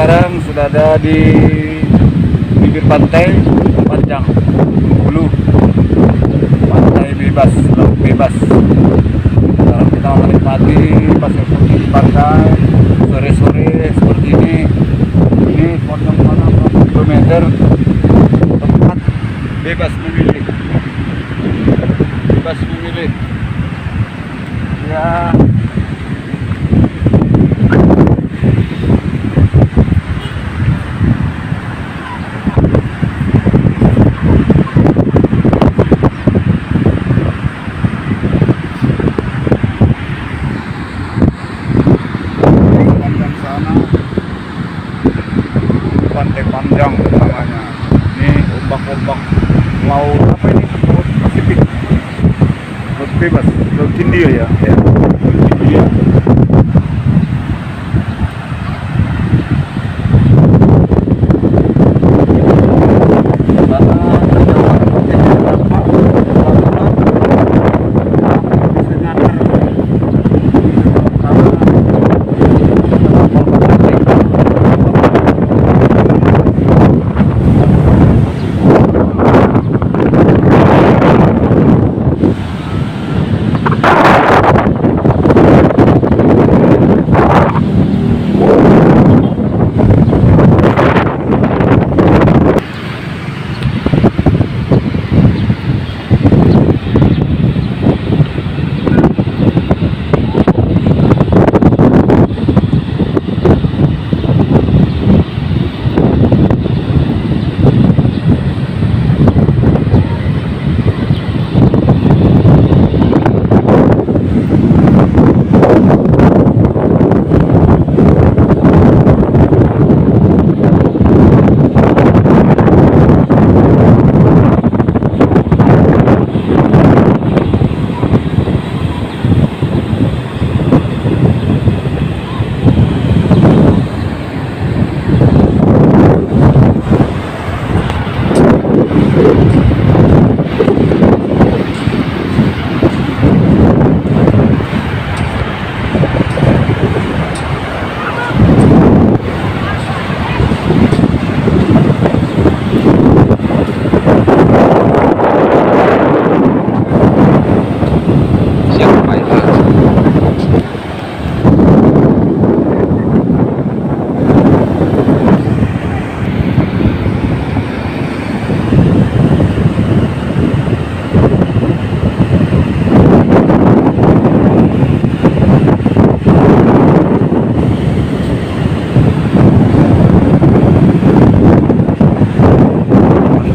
sekarang sudah ada di bibir pantai Panjang Hulu, pantai bebas, laut bebas. Sekarang kita menikmati pasir putih di pantai sore-sore seperti ini. Ini panjang mana berapa kilometer, tempat bebas memilih, bebas memilih ya. Pantai Panjang namanya. Ini ombak-ombak laut apa ini? Laut Pasifik. Laut bebas, laut Hindia ya. Ya. Laut Hindia.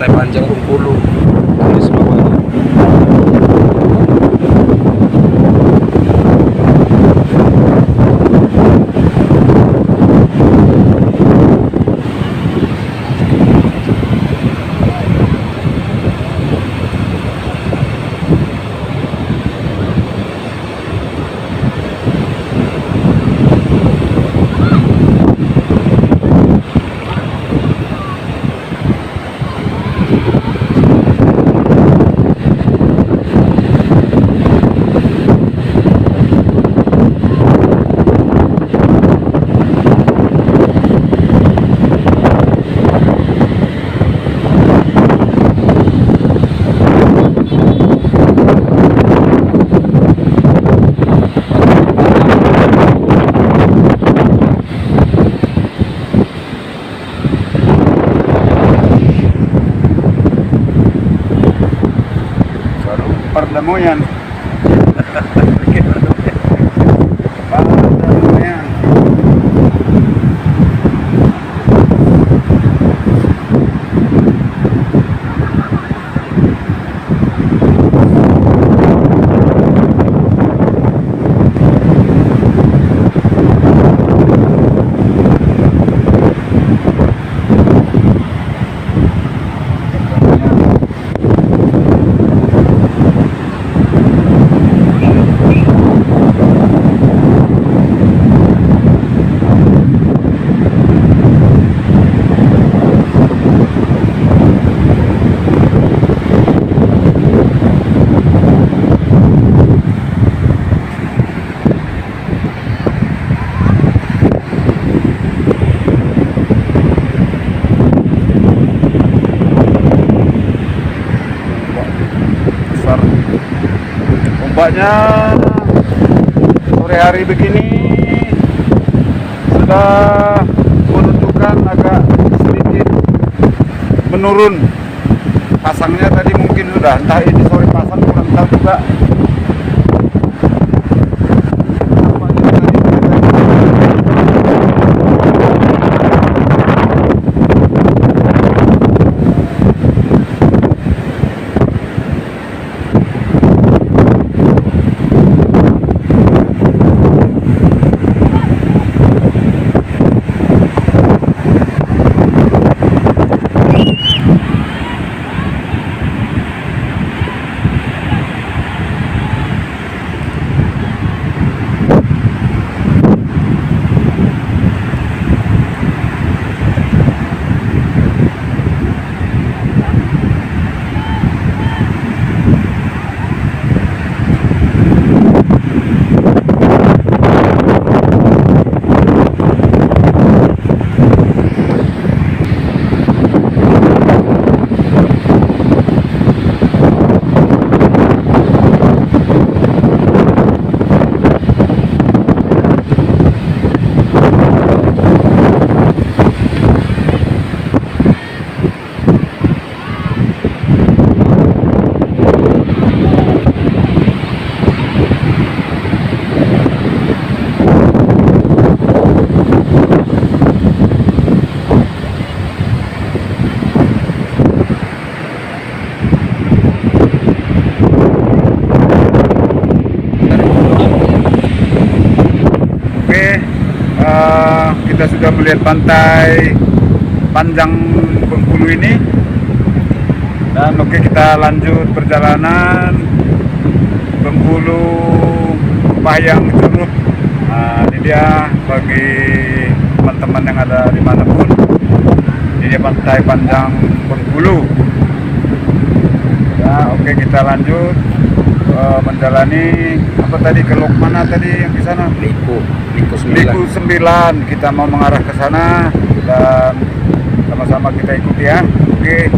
Panjang Bengkulu tulis bawahnya. Perdamaian. Nampaknya sore hari begini sudah menunjukkan agak sedikit menurun. Pasangnya tadi mungkin sudah, entah ini sore pasang kurang tahu juga. Nampaknya tadi kita sudah melihat pantai panjang Bengkulu ini, dan oke, kita lanjut perjalanan Bengkulu Pahayang Curug. Nah, ini dia bagi teman-teman yang ada dimanapun, ini dia pantai panjang Bengkulu ya. Oke, kita lanjut menjalani apa tadi, ke Lok mana tadi yang di sana? Liku 9. Kita mau mengarah ke sana dan sama-sama kita ikuti ya. Oke.